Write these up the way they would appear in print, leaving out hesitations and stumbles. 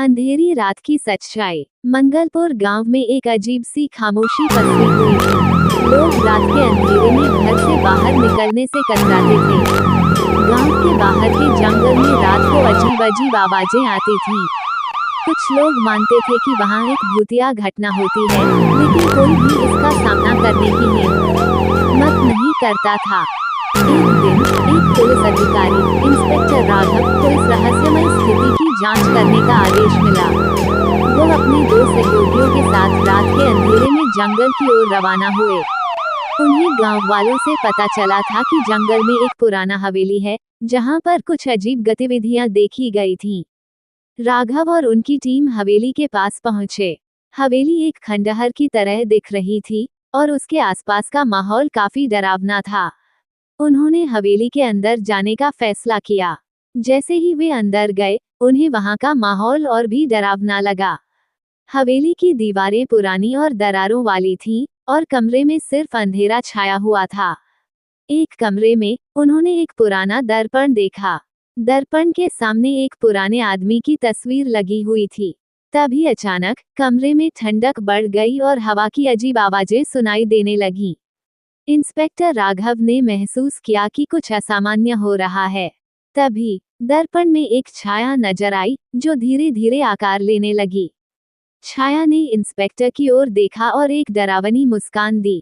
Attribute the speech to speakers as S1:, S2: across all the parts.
S1: अंधेरी रात की सच्चाई। मंगलपुर गांव में एक अजीब सी खामोशी पसरी हुई थी। लोग रात के अंधेरे में घर से बाहर निकलने से कतराते थे। गांव के बाहर के जंगल में रात को अजीब अजीब आवाजें आती थीं। कुछ लोग मानते थे कि वहां एक भूतिया घटना होती है, लेकिन कोई भी इसका सामना करने की हिम्मत नहीं करता था। एक दिन एक पुलिस अधिकारी इंस्पेक्टर राघव को इस रहस्यमय स्थिति की जांच करने का आदेश मिला। वो अपने दो सहयोगियों के साथ रात के अंधेरे में जंगल की ओर रवाना हुए। उन्हें गांव वालों से पता चला था कि जंगल में एक पुराना हवेली है, जहां पर कुछ अजीब गतिविधियां देखी गई थीं। राघव और उनकी टीम हवेली के पास पहुंचे। हवेली एक खंडहर की तरह दिख रही थी और उसके आसपास का माहौल काफी डरावना था। उन्होंने हवेली के अंदर जाने का फैसला किया। जैसे ही वे अंदर गए, उन्हें वहां का माहौल और भी डरावना लगा। हवेली की दीवारें पुरानी और दरारों वाली थीं, और कमरे में सिर्फ अंधेरा छाया हुआ था। एक कमरे में उन्होंने एक पुराना दर्पण देखा। दर्पण के सामने एक पुराने आदमी की तस्वीर लगी हुई थी। तभी अचानक कमरे में ठंडक बढ़ गई और हवा की अजीब आवाजें सुनाई देने लगीं। इंस्पेक्टर राघव ने महसूस किया कि कुछ असामान्य हो रहा है। तभी दर्पण में एक छाया नजर आई, जो धीरे धीरे आकार लेने लगी। छाया ने इंस्पेक्टर की ओर देखा और एक डरावनी मुस्कान दी।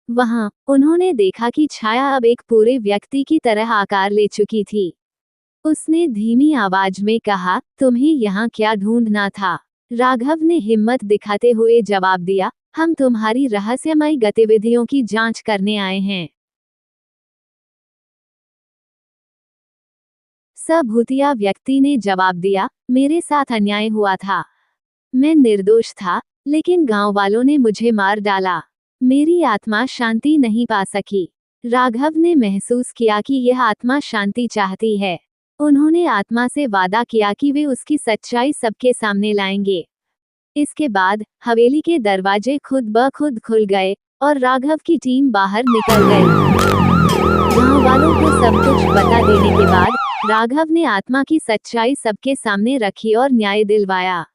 S1: वहां उन्होंने देखा कि छाया अब एक पूरे व्यक्ति की तरह आकार ले चुकी थी। उसने धीमी आवाज में कहा, तुम्हें यहाँ क्या ढूंढना था? राघव ने हिम्मत दिखाते हुए जवाब दिया, हम तुम्हारी रहस्यमय गतिविधियों की जांच करने आए हैं। भूतिया व्यक्ति ने जवाब दिया, मेरे साथ अन्याय हुआ था। मैं निर्दोष था, लेकिन गांव वालों ने मुझे मार डाला। मेरी आत्मा शांति नहीं पा सकी। राघव ने महसूस किया कि यह आत्मा शांति चाहती है। उन्होंने आत्मा से वादा किया कि वे उसकी सच्चाई सबके सामने लाएंगे। इसके बाद हवेली के दरवाजे खुद ब खुद खुल गए और राघव की टीम बाहर निकल गई। गांव वालों को सब कुछ बता देने के बाद राघव ने आत्मा की सच्चाई सबके सामने रखी और न्याय दिलवाया।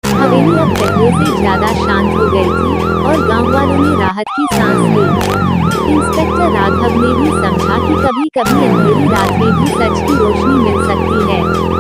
S1: हवेली अब पहले से ज्यादा शांत हो गई थी और गांव वालों ने राहत की सांस ली। इंस्पेक्टर राघव ने भी समझा कि कभी कभी अंधेरी रात में भी सच की रोशनी मिल सकती है।